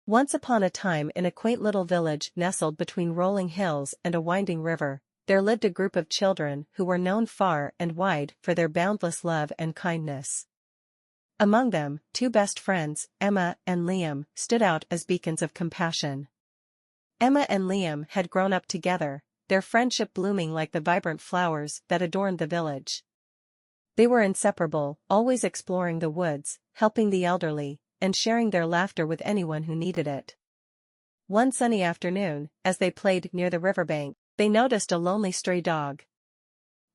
Once upon a time, in a quaint little village nestled between rolling hills and a winding river, there lived a group of children who were known far and wide for their boundless love and kindness. Among them, two best friends, Emma and Liam, stood out as beacons of compassion. Emma and Liam had grown up together, their friendship blooming like the vibrant flowers that adorned the village. They were inseparable, always exploring the woods, helping the elderly, and sharing their laughter with anyone who needed it. One sunny afternoon, as they played near the riverbank, they noticed a lonely stray dog.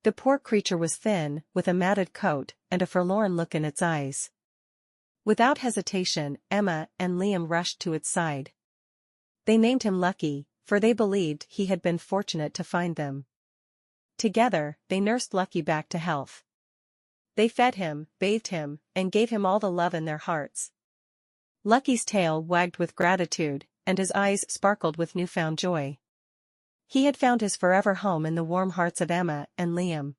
The poor creature was thin, with a matted coat, and a forlorn look in its eyes. Without hesitation, Emma and Liam rushed to its side. They named him Lucky, for they believed he had been fortunate to find them. Together, they nursed Lucky back to health. They fed him, bathed him, and gave him all the love in their hearts. Lucky's tail wagged with gratitude, and his eyes sparkled with newfound joy. He had found his forever home in the warm hearts of Emma and Liam.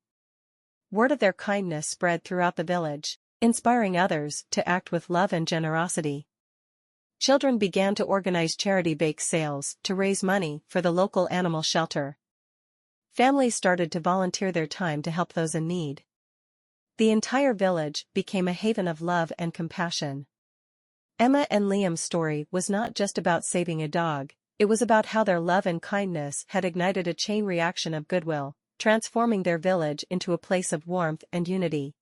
Word of their kindness spread throughout the village, inspiring others to act with love and generosity. Children began to organize charity bake sales to raise money for the local animal shelter. Families started to volunteer their time to help those in need. The entire village became a haven of love and compassion. Emma and Liam's story was not just about saving a dog, it was about how their love and kindness had ignited a chain reaction of goodwill, transforming their village into a place of warmth and unity.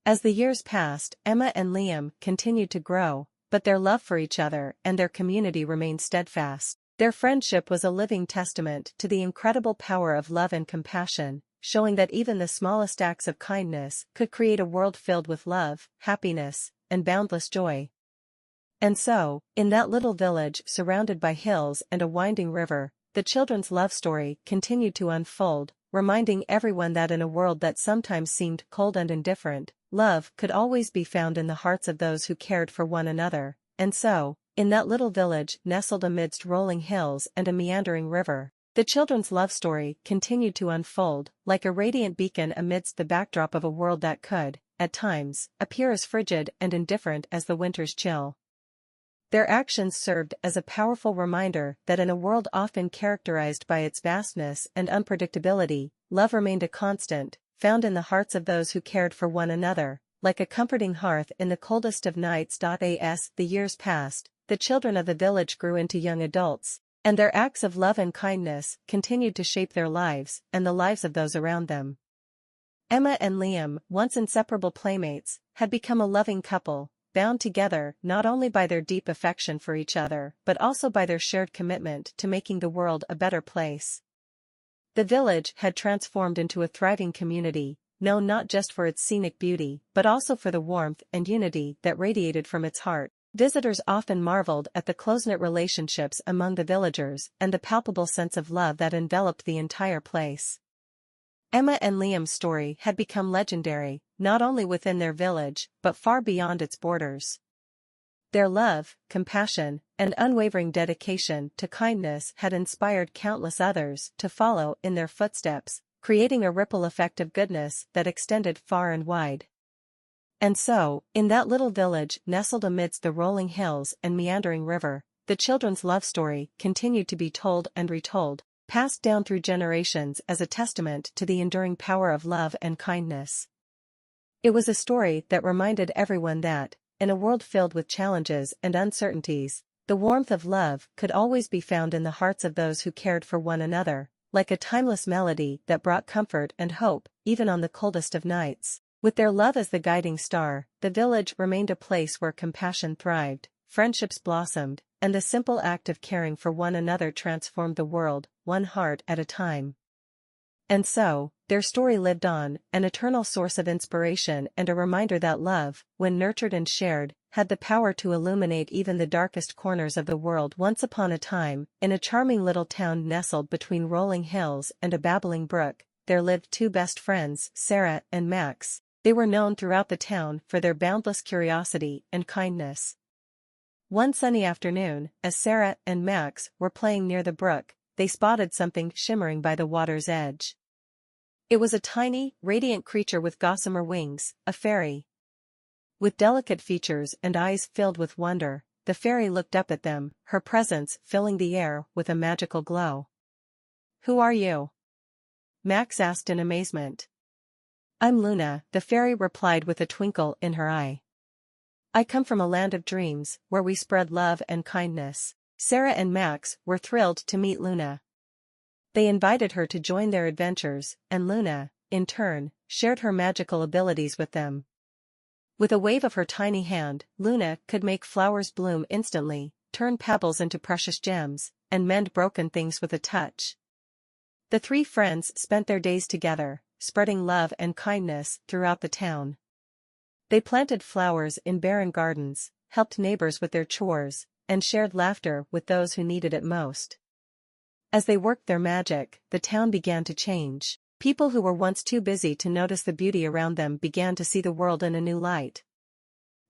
As the years passed, Emma and Liam continued to grow, but their love for each other and their community remained steadfast. Their friendship was a living testament to the incredible power of love and compassion, showing that even the smallest acts of kindness could create a world filled with love, happiness, and boundless joy. And so, in that little village surrounded by hills and a winding river, the children's love story continued to unfold, reminding everyone that in a world that sometimes seemed cold and indifferent, love could always be found in the hearts of those who cared for one another. And so, in that little village nestled amidst rolling hills and a meandering river, the children's love story continued to unfold, like a radiant beacon amidst the backdrop of a world that could, at times, appear as frigid and indifferent as the winter's chill. Their actions served as a powerful reminder that in a world often characterized by its vastness and unpredictability, love remained a constant, found in the hearts of those who cared for one another, like a comforting hearth in the coldest of nights. As the years passed, the children of the village grew into young adults, and their acts of love and kindness continued to shape their lives and the lives of those around them. Emma and Liam, once inseparable playmates, had become a loving couple, bound together not only by their deep affection for each other but also by their shared commitment to making the world a better place. The village had transformed into a thriving community, known not just for its scenic beauty but also for the warmth and unity that radiated from its heart. Visitors often marveled at the close-knit relationships among the villagers and the palpable sense of love that enveloped the entire place. Emma and Liam's story had become legendary, not only within their village but far beyond its borders. Their love, compassion, and unwavering dedication to kindness had inspired countless others to follow in their footsteps, creating a ripple effect of goodness that extended far and wide. And so, in that little village nestled amidst the rolling hills and meandering river, the children's love story continued to be told and retold, passed down through generations as a testament to the enduring power of love and kindness. It was a story that reminded everyone that, in a world filled with challenges and uncertainties, the warmth of love could always be found in the hearts of those who cared for one another, like a timeless melody that brought comfort and hope, even on the coldest of nights. With their love as the guiding star, the village remained a place where compassion thrived, friendships blossomed, and the simple act of caring for one another transformed the world, one heart at a time. And so, their story lived on, an eternal source of inspiration and a reminder that love, when nurtured and shared, had the power to illuminate even the darkest corners of the world. Once upon a time, in a charming little town nestled between rolling hills and a babbling brook, there lived two best friends, Sarah and Max. They were known throughout the town for their boundless curiosity and kindness. One sunny afternoon, as Sarah and Max were playing near the brook, they spotted something shimmering by the water's edge. It was a tiny, radiant creature with gossamer wings, a fairy. With delicate features and eyes filled with wonder, the fairy looked up at them, her presence filling the air with a magical glow. "Who are you?" Max asked in amazement. "I'm Luna," the fairy replied with a twinkle in her eye. "I come from a land of dreams, where we spread love and kindness." Sarah and Max were thrilled to meet Luna. They invited her to join their adventures, and Luna, in turn, shared her magical abilities with them. With a wave of her tiny hand, Luna could make flowers bloom instantly, turn pebbles into precious gems, and mend broken things with a touch. The three friends spent their days together, spreading love and kindness throughout the town. They planted flowers in barren gardens, helped neighbors with their chores, and shared laughter with those who needed it most. As they worked their magic, the town began to change. People who were once too busy to notice the beauty around them began to see the world in a new light.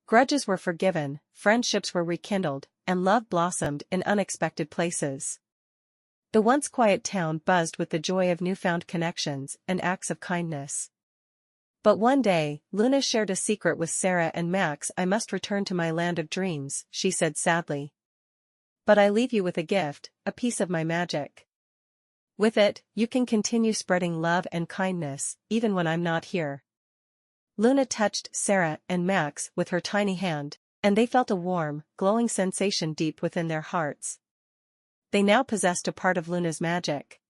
Grudges were forgiven, friendships were rekindled, and love blossomed in unexpected places. The once quiet town buzzed with the joy of newfound connections and acts of kindness. But one day, Luna shared a secret with Sarah and Max. "I must return to my land of dreams," she said sadly. "But I leave you with a gift, a piece of my magic. With it, you can continue spreading love and kindness, even when I'm not here." Luna touched Sarah and Max with her tiny hand, and they felt a warm, glowing sensation deep within their hearts. They now possessed a part of Luna's magic.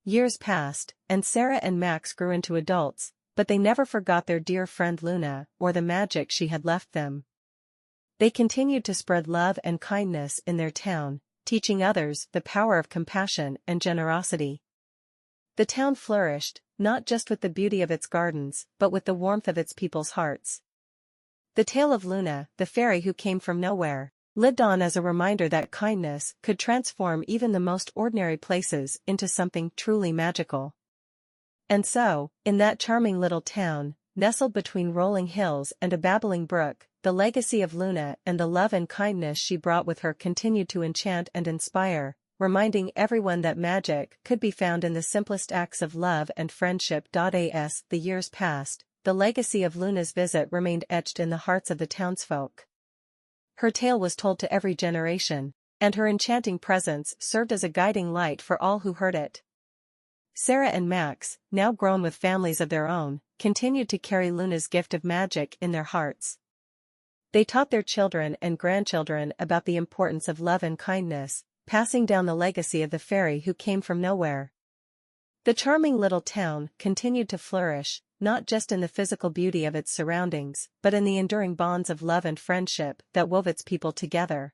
Years passed, and Sarah and Max grew into adults, but they never forgot their dear friend Luna or the magic she had left them. They continued to spread love and kindness in their town, teaching others the power of compassion and generosity. The town flourished, not just with the beauty of its gardens, but with the warmth of its people's hearts. The tale of Luna, the fairy who came from nowhere, lived on as a reminder that kindness could transform even the most ordinary places into something truly magical. And so, in that charming little town, nestled between rolling hills and a babbling brook, the legacy of Luna and the love and kindness she brought with her continued to enchant and inspire, reminding everyone that magic could be found in the simplest acts of love and friendship. As the years passed, the legacy of Luna's visit remained etched in the hearts of the townsfolk. Her tale was told to every generation, and her enchanting presence served as a guiding light for all who heard it. Sarah and Max, now grown with families of their own, continued to carry Luna's gift of magic in their hearts. They taught their children and grandchildren about the importance of love and kindness, passing down the legacy of the fairy who came from nowhere. The charming little town continued to flourish, not just in the physical beauty of its surroundings, but in the enduring bonds of love and friendship that wove its people together.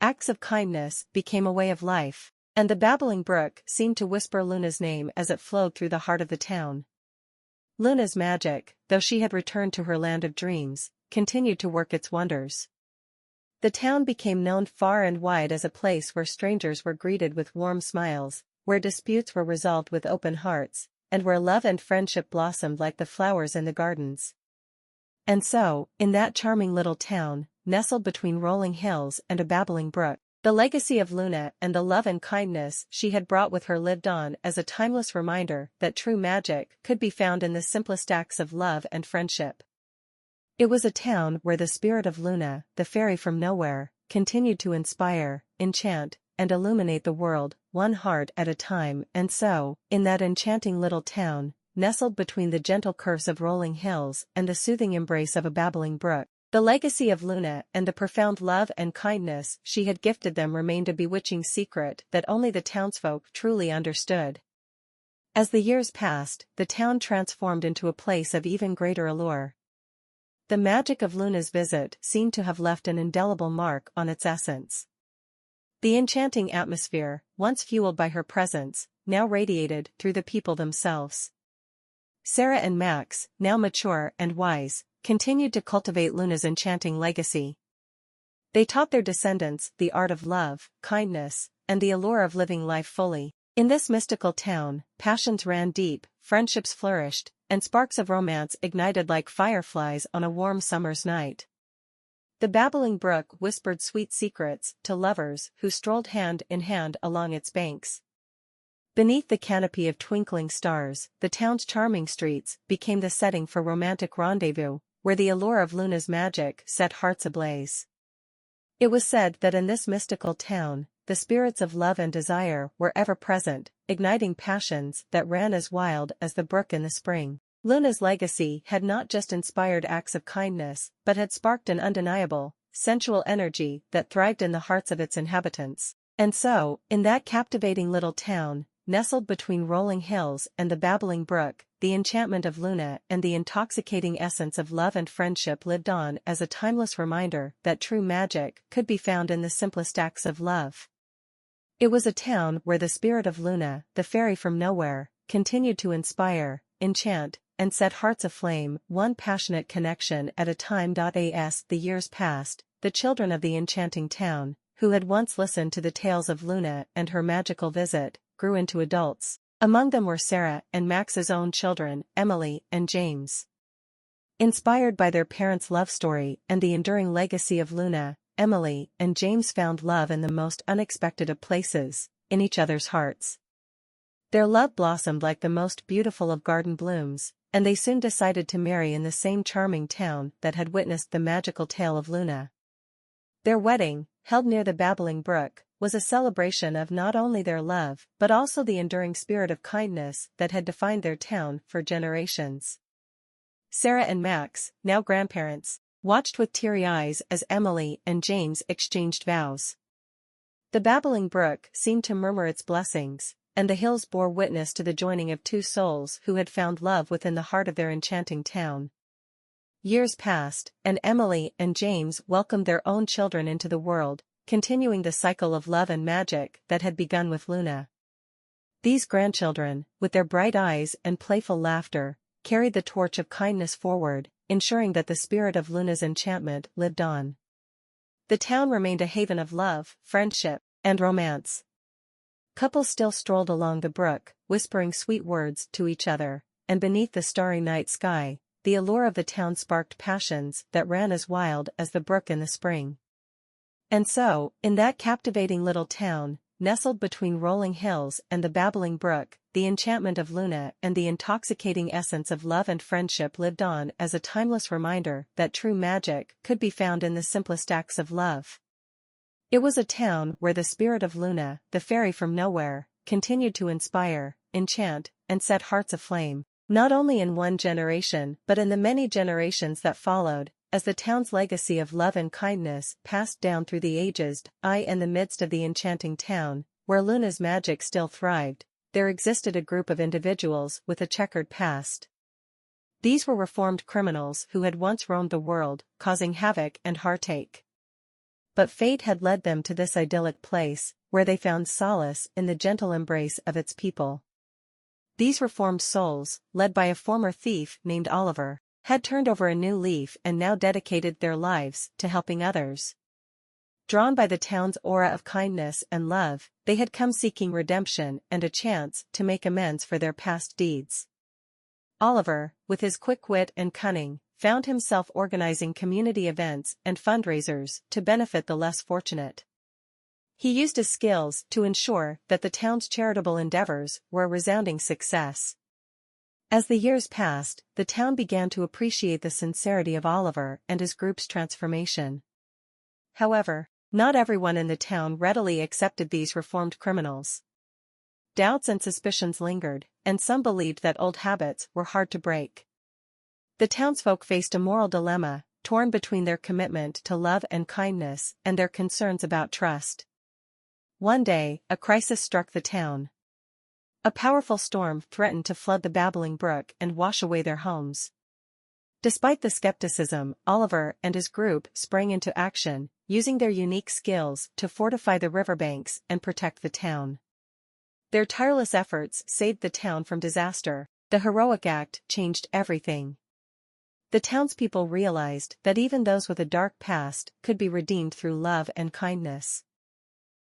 Acts of kindness became a way of life, and the babbling brook seemed to whisper Luna's name as it flowed through the heart of the town. Luna's magic, though she had returned to her land of dreams, continued to work its wonders. The town became known far and wide as a place where strangers were greeted with warm smiles, where disputes were resolved with open hearts, and where love and friendship blossomed like the flowers in the gardens. And so, in that charming little town, nestled between rolling hills and a babbling brook, the legacy of Luna and the love and kindness she had brought with her lived on as a timeless reminder that true magic could be found in the simplest acts of love and friendship. It was a town where the spirit of Luna, the fairy from nowhere, continued to inspire, enchant, and illuminate the world, one heart at a time. And so, in that enchanting little town, nestled between the gentle curves of rolling hills and the soothing embrace of a babbling brook, the legacy of Luna and the profound love and kindness she had gifted them remained a bewitching secret that only the townsfolk truly understood. As the years passed, the town transformed into a place of even greater allure. The magic of Luna's visit seemed to have left an indelible mark on its essence. The enchanting atmosphere, once fueled by her presence, now radiated through the people themselves. Sarah and Max, now mature and wise, continued to cultivate Luna's enchanting legacy. They taught their descendants the art of love, kindness, and the allure of living life fully. In this mystical town, passions ran deep, friendships flourished, and sparks of romance ignited like fireflies on a warm summer's night. The babbling brook whispered sweet secrets to lovers who strolled hand in hand along its banks. Beneath the canopy of twinkling stars, the town's charming streets became the setting for romantic rendezvous, where the allure of Luna's magic set hearts ablaze. It was said that in this mystical town, the spirits of love and desire were ever present, igniting passions that ran as wild as the brook in the spring. Luna's legacy had not just inspired acts of kindness, but had sparked an undeniable, sensual energy that thrived in the hearts of its inhabitants. And so, in that captivating little town, nestled between rolling hills and the babbling brook, the enchantment of Luna and the intoxicating essence of love and friendship lived on as a timeless reminder that true magic could be found in the simplest acts of love. It was a town where the spirit of Luna, the fairy from nowhere, continued to inspire, enchant, and set hearts aflame, one passionate connection at a time. As the years passed, the children of the enchanting town, who had once listened to the tales of Luna and her magical visit, grew into adults. Among them were Sarah and Max's own children, Emily and James. Inspired by their parents' love story and the enduring legacy of Luna, Emily and James found love in the most unexpected of places, in each other's hearts. Their love blossomed like the most beautiful of garden blooms, and they soon decided to marry in the same charming town that had witnessed the magical tale of Luna. Their wedding, held near the babbling brook, was a celebration of not only their love but also the enduring spirit of kindness that had defined their town for generations. Sarah and Max, now grandparents, watched with teary eyes as Emily and James exchanged vows. The babbling brook seemed to murmur its blessings, and the hills bore witness to the joining of two souls who had found love within the heart of their enchanting town. Years passed, and Emily and James welcomed their own children into the world, continuing the cycle of love and magic that had begun with Luna. These grandchildren, with their bright eyes and playful laughter, carried the torch of kindness forward, ensuring that the spirit of Luna's enchantment lived on. The town remained a haven of love, friendship, and romance. Couples still strolled along the brook, whispering sweet words to each other, and beneath the starry night sky, the allure of the town sparked passions that ran as wild as the brook in the spring. And so, in that captivating little town, nestled between rolling hills and the babbling brook, the enchantment of Luna and the intoxicating essence of love and friendship lived on as a timeless reminder that true magic could be found in the simplest acts of love. It was a town where the spirit of Luna, the fairy from nowhere, continued to inspire, enchant, and set hearts aflame, not only in one generation but in the many generations that followed, as the town's legacy of love and kindness passed down through the ages. In the midst of the enchanting town, where Luna's magic still thrived, there existed a group of individuals with a checkered past. These were reformed criminals who had once roamed the world, causing havoc and heartache. But fate had led them to this idyllic place, where they found solace in the gentle embrace of its people. These reformed souls, led by a former thief named Oliver, had turned over a new leaf and now dedicated their lives to helping others. Drawn by the town's aura of kindness and love, they had come seeking redemption and a chance to make amends for their past deeds. Oliver, with his quick wit and cunning, found himself organizing community events and fundraisers to benefit the less fortunate. He used his skills to ensure that the town's charitable endeavors were a resounding success. As the years passed, the town began to appreciate the sincerity of Oliver and his group's transformation. However, not everyone in the town readily accepted these reformed criminals. Doubts and suspicions lingered, and some believed that old habits were hard to break. The townsfolk faced a moral dilemma, torn between their commitment to love and kindness and their concerns about trust. One day, a crisis struck the town. A powerful storm threatened to flood the babbling brook and wash away their homes. Despite the skepticism, Oliver and his group sprang into action, using their unique skills to fortify the riverbanks and protect the town. Their tireless efforts saved the town from disaster. The heroic act changed everything. The townspeople realized that even those with a dark past could be redeemed through love and kindness.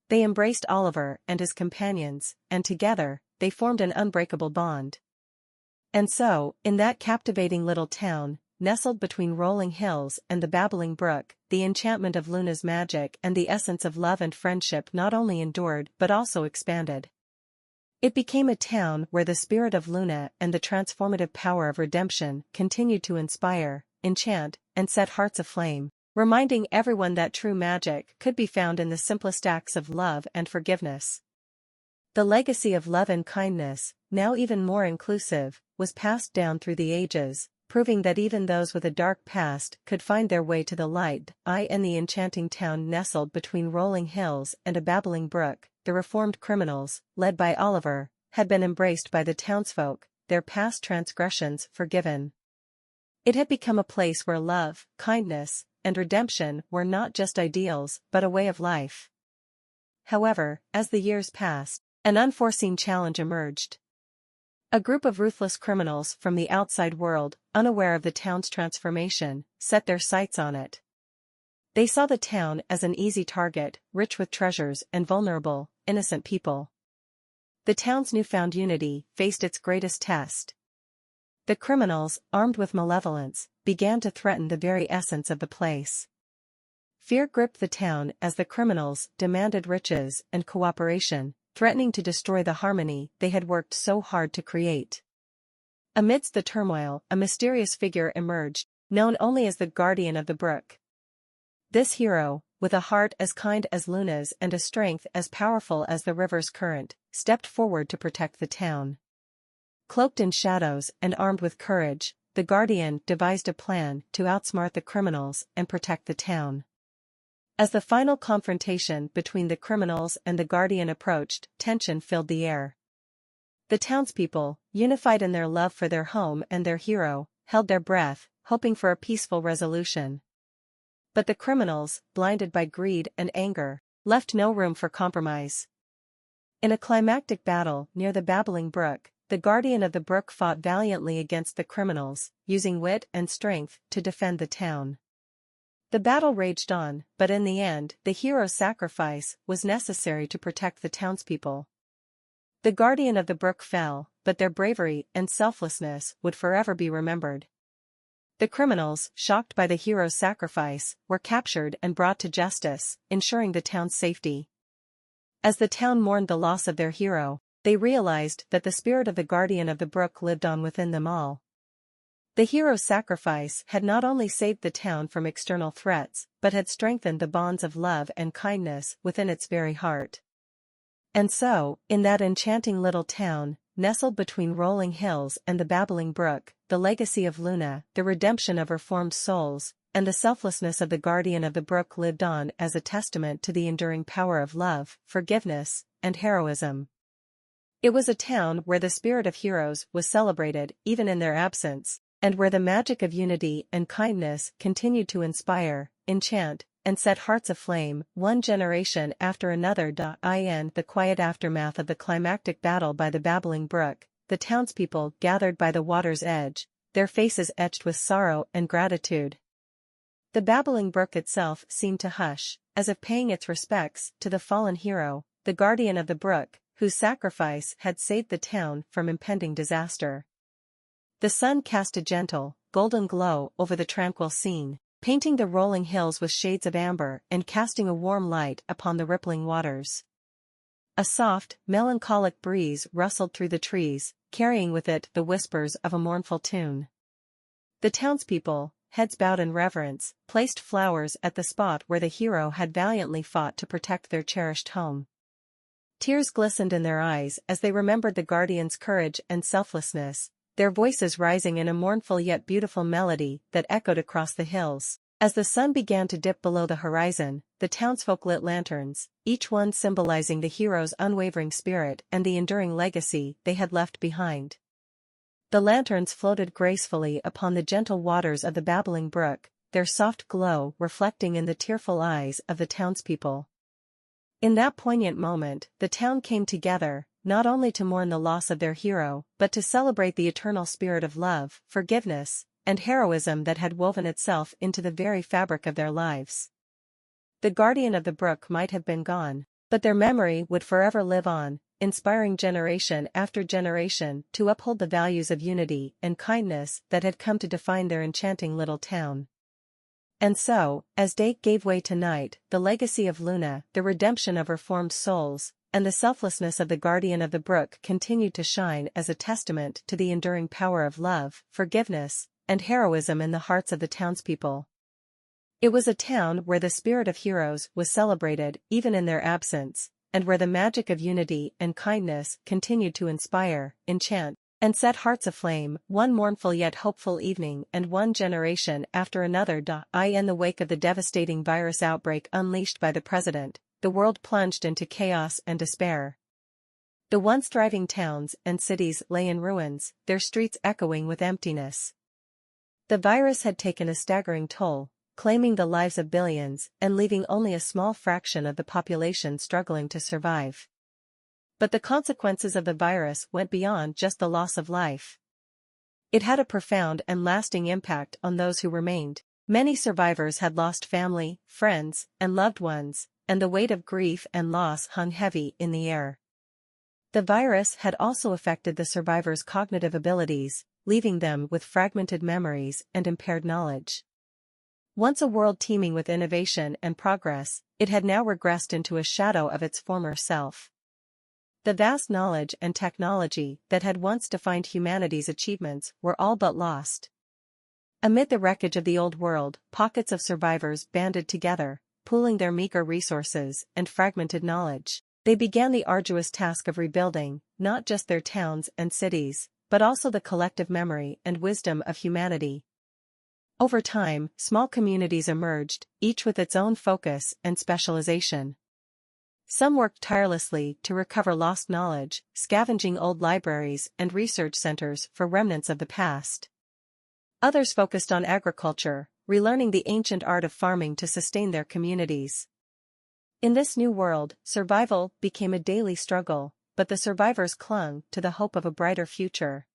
They embraced Oliver and his companions, and together, they formed an unbreakable bond. And so, in that captivating little town, nestled between rolling hills and the babbling brook, the enchantment of Luna's magic and the essence of love and friendship not only endured but also expanded. It became a town where the spirit of Luna and the transformative power of redemption continued to inspire, enchant, and set hearts aflame. reminding everyone that true magic could be found in the simplest acts of love and forgiveness. The legacy of love and kindness, now even more inclusive, was passed down through the ages, proving that even those with a dark past could find their way to the light. In the enchanting town nestled between rolling hills and a babbling brook, the reformed criminals, led by Oliver, had been embraced by the townsfolk, their past transgressions forgiven. It had become a place where love, kindness, and redemption were not just ideals but a way of life. However, as the years passed, an unforeseen challenge emerged. A group of ruthless criminals from the outside world, unaware of the town's transformation, set their sights on it. They saw the town as an easy target, rich with treasures and vulnerable, innocent people. The town's newfound unity faced its greatest test. The criminals, armed with malevolence, began to threaten the very essence of the place. Fear gripped the town as the criminals demanded riches and cooperation, threatening to destroy the harmony they had worked so hard to create. Amidst the turmoil, a mysterious figure emerged, known only as the guardian of the brook. This hero, with a heart as kind as Luna's and a strength as powerful as the river's current, stepped forward to protect the town. Cloaked in shadows and armed with courage, the guardian devised a plan to outsmart the criminals and protect the town. As the final confrontation between the criminals and the guardian approached, tension filled the air. The townspeople, unified in their love for their home and their hero, held their breath, hoping for a peaceful resolution. But the criminals, blinded by greed and anger, left no room for compromise. In a climactic battle near the babbling brook, the guardian of the brook fought valiantly against the criminals, using wit and strength to defend the town. The battle raged on, but in the end, the hero's sacrifice was necessary to protect the townspeople. The guardian of the brook fell, but their bravery and selflessness would forever be remembered. The criminals, shocked by the hero's sacrifice, were captured and brought to justice, ensuring the town's safety. As the town mourned the loss of their hero, they realized that the spirit of the guardian of the brook lived on within them all. The hero's sacrifice had not only saved the town from external threats, but had strengthened the bonds of love and kindness within its very heart. And so, in that enchanting little town, nestled between rolling hills and the babbling brook, the legacy of Luna, the redemption of reformed souls, and the selflessness of the guardian of the brook lived on as a testament to the enduring power of love, forgiveness, and heroism. It was a town where the spirit of heroes was celebrated even in their absence, and where the magic of unity and kindness continued to inspire, enchant, and set hearts aflame, one generation after another. In the quiet aftermath of the climactic battle by the babbling brook, the townspeople gathered by the water's edge, their faces etched with sorrow and gratitude. The babbling brook itself seemed to hush, as if paying its respects to the fallen hero, the guardian of the brook, whose sacrifice had saved the town from impending disaster. The sun cast a gentle, golden glow over the tranquil scene, painting the rolling hills with shades of amber and casting a warm light upon the rippling waters. A soft, melancholic breeze rustled through the trees, carrying with it the whispers of a mournful tune. The townspeople, heads bowed in reverence, placed flowers at the spot where the hero had valiantly fought to protect their cherished home. Tears glistened in their eyes as they remembered the guardian's courage and selflessness, their voices rising in a mournful yet beautiful melody that echoed across the hills. As the sun began to dip below the horizon, the townsfolk lit lanterns, each one symbolizing the hero's unwavering spirit and the enduring legacy they had left behind. The lanterns floated gracefully upon the gentle waters of the babbling brook, their soft glow reflecting in the tearful eyes of the townspeople. In that poignant moment, the town came together, not only to mourn the loss of their hero, but to celebrate the eternal spirit of love, forgiveness, and heroism that had woven itself into the very fabric of their lives. The guardian of the brook might have been gone, but their memory would forever live on, inspiring generation after generation to uphold the values of unity and kindness that had come to define their enchanting little town. And so, as day gave way to night, the legacy of Luna, the redemption of reformed souls, and the selflessness of the guardian of the brook continued to shine as a testament to the enduring power of love, forgiveness, and heroism in the hearts of the townspeople. It was a town where the spirit of heroes was celebrated even in their absence, and where the magic of unity and kindness continued to inspire, enchant, and set hearts aflame. One mournful yet hopeful evening and one generation after another in the wake of the devastating virus outbreak unleashed by the president, the world plunged into chaos and despair. The once thriving towns and cities lay in ruins, their streets echoing with emptiness. The virus had taken a staggering toll, claiming the lives of billions and leaving only a small fraction of the population struggling to survive. But the consequences of the virus went beyond just the loss of life. It had a profound and lasting impact on those who remained. Many survivors had lost family, friends, and loved ones, and the weight of grief and loss hung heavy in the air. The virus had also affected the survivors' cognitive abilities, leaving them with fragmented memories and impaired knowledge. Once a world teeming with innovation and progress, it had now regressed into a shadow of its former self. The vast knowledge and technology that had once defined humanity's achievements were all but lost. Amid the wreckage of the old world, pockets of survivors banded together, pooling their meager resources and fragmented knowledge. They began the arduous task of rebuilding, not just their towns and cities, but also the collective memory and wisdom of humanity. Over time, small communities emerged, each with its own focus and specialization. Some worked tirelessly to recover lost knowledge, scavenging old libraries and research centers for remnants of the past. Others focused on agriculture, relearning the ancient art of farming to sustain their communities. In this new world, survival became a daily struggle, but the survivors clung to the hope of a brighter future.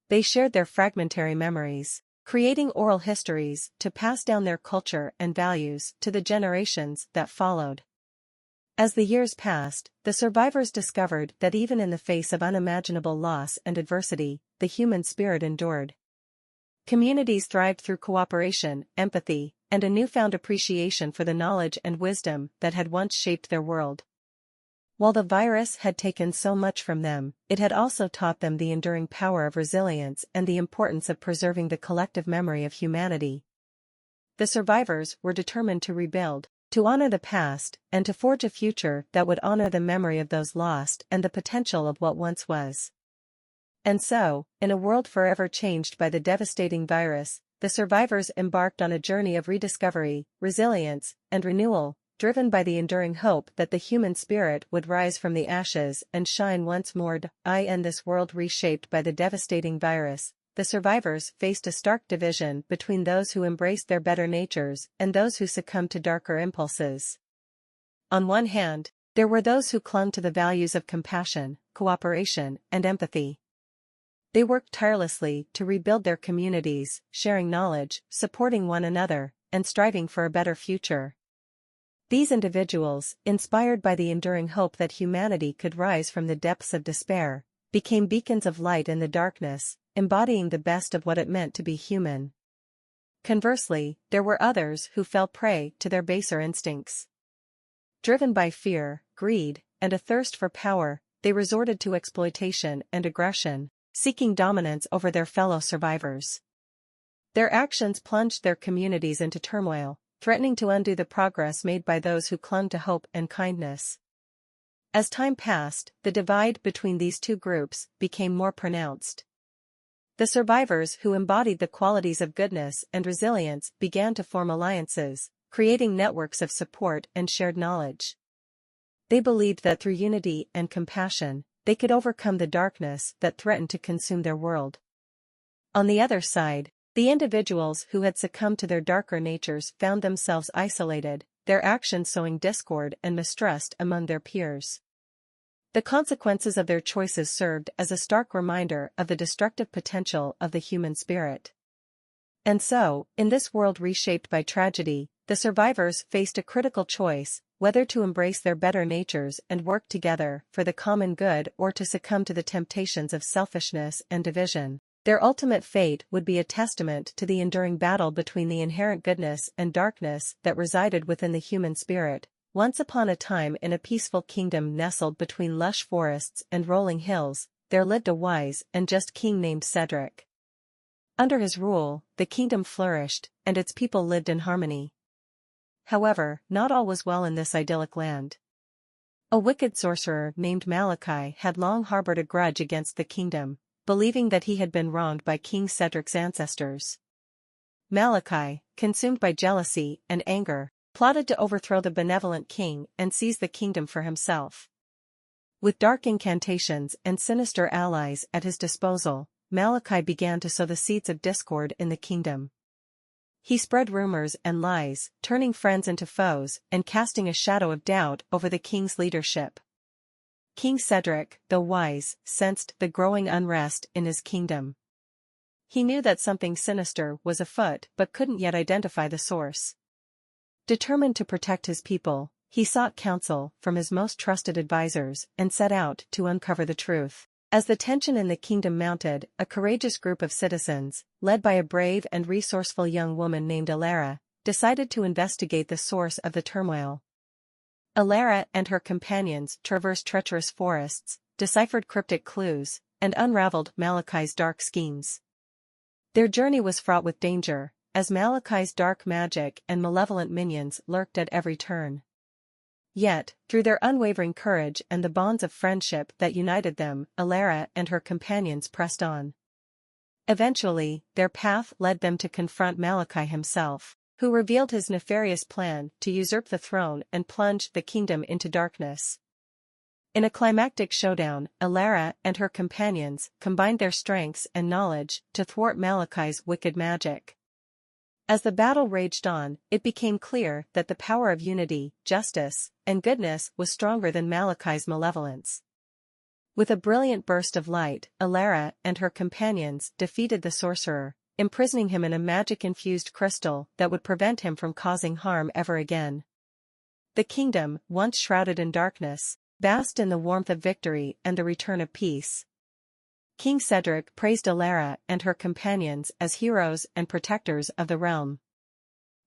They shared their fragmentary memories, creating oral histories to pass down their culture and values to the generations that followed. As the years passed, the survivors discovered that even in the face of unimaginable loss and adversity, the human spirit endured. Communities thrived through cooperation, empathy, and a newfound appreciation for the knowledge and wisdom that had once shaped their world. While the virus had taken so much from them, it had also taught them the enduring power of resilience and the importance of preserving the collective memory of humanity. The survivors were determined to rebuild, to honor the past, and to forge a future that would honor the memory of those lost and the potential of what once was. And so, in a world forever changed by the devastating virus, the survivors embarked on a journey of rediscovery, resilience, and renewal, driven by the enduring hope that the human spirit would rise from the ashes and shine once more. In this world reshaped by the devastating virus, the survivors faced a stark division between those who embraced their better natures and those who succumbed to darker impulses. On one hand, there were those who clung to the values of compassion, cooperation, and empathy. They worked tirelessly to rebuild their communities, sharing knowledge, supporting one another, and striving for a better future. These individuals, inspired by the enduring hope that humanity could rise from the depths of despair, became beacons of light in the darkness, embodying the best of what it meant to be human. Conversely, there were others who fell prey to their baser instincts. Driven by fear, greed, and a thirst for power, they resorted to exploitation and aggression, seeking dominance over their fellow survivors. Their actions plunged their communities into turmoil, threatening to undo the progress made by those who clung to hope and kindness. As time passed, the divide between these two groups became more pronounced. The survivors who embodied the qualities of goodness and resilience began to form alliances, creating networks of support and shared knowledge. They believed that through unity and compassion, they could overcome the darkness that threatened to consume their world. On the other side, the individuals who had succumbed to their darker natures found themselves isolated, their actions sowing discord and mistrust among their peers. The consequences of their choices served as a stark reminder of the destructive potential of the human spirit. And so, in this world reshaped by tragedy, the survivors faced a critical choice, whether to embrace their better natures and work together for the common good or to succumb to the temptations of selfishness and division. Their ultimate fate would be a testament to the enduring battle between the inherent goodness and darkness that resided within the human spirit. Once upon a time, in a peaceful kingdom nestled between lush forests and rolling hills, there lived a wise and just king named Cedric. Under his rule, the kingdom flourished, and its people lived in harmony. However, not all was well in this idyllic land. A wicked sorcerer named Malachi had long harbored a grudge against the kingdom, believing that he had been wronged by King Cedric's ancestors. Malachi, consumed by jealousy and anger, plotted to overthrow the benevolent king and seize the kingdom for himself. With dark incantations and sinister allies at his disposal, Malachi began to sow the seeds of discord in the kingdom. He spread rumors and lies, turning friends into foes and casting a shadow of doubt over the king's leadership. King Cedric, though wise, sensed the growing unrest in his kingdom. He knew that something sinister was afoot but couldn't yet identify the source. Determined to protect his people, he sought counsel from his most trusted advisors and set out to uncover the truth. As the tension in the kingdom mounted, a courageous group of citizens, led by a brave and resourceful young woman named Alara, decided to investigate the source of the turmoil. Alara and her companions traversed treacherous forests, deciphered cryptic clues, and unraveled Malachi's dark schemes. Their journey was fraught with danger, as Malachi's dark magic and malevolent minions lurked at every turn. Yet, through their unwavering courage and the bonds of friendship that united them, Alara and her companions pressed on. Eventually, their path led them to confront Malachi himself, who revealed his nefarious plan to usurp the throne and plunge the kingdom into darkness. In a climactic showdown, Alara and her companions combined their strengths and knowledge to thwart Malachi's wicked magic. As the battle raged on, it became clear that the power of unity, justice, and goodness was stronger than Malachi's malevolence. With a brilliant burst of light, Alara and her companions defeated the sorcerer, imprisoning him in a magic-infused crystal that would prevent him from causing harm ever again. The kingdom, once shrouded in darkness, basked in the warmth of victory and the return of peace. King Cedric praised Alara and her companions as heroes and protectors of the realm.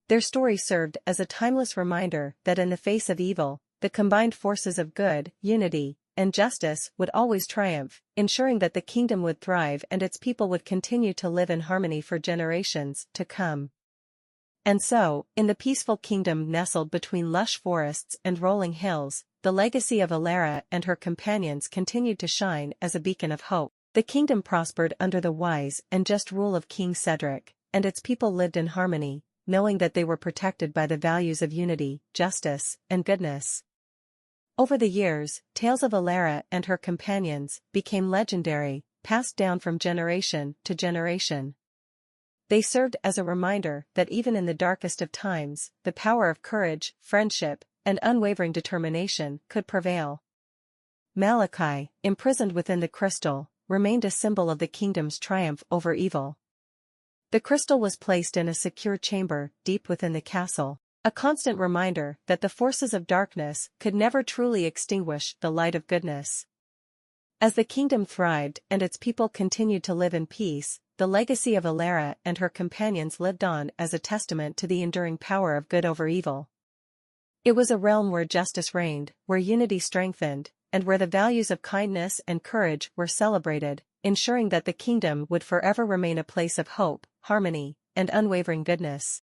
Their story served as a timeless reminder that in the face of evil, the combined forces of good, unity, and justice would always triumph, ensuring that the kingdom would thrive and its people would continue to live in harmony for generations to come. And so, in the peaceful kingdom nestled between lush forests and rolling hills, the legacy of Alara and her companions continued to shine as a beacon of hope. The kingdom prospered under the wise and just rule of King Cedric, and its people lived in harmony, knowing that they were protected by the values of unity, justice, and goodness. Over the years, tales of Alara and her companions became legendary, passed down from generation to generation. They served as a reminder that even in the darkest of times, the power of courage, friendship, and unwavering determination could prevail. Malachi, imprisoned within the crystal, remained a symbol of the kingdom's triumph over evil. The crystal was placed in a secure chamber deep within the castle, a constant reminder that the forces of darkness could never truly extinguish the light of goodness. As the kingdom thrived and its people continued to live in peace, the legacy of Alara and her companions lived on as a testament to the enduring power of good over evil. It was a realm where justice reigned, where unity strengthened, and where the values of kindness and courage were celebrated, ensuring that the kingdom would forever remain a place of hope, harmony, and unwavering goodness.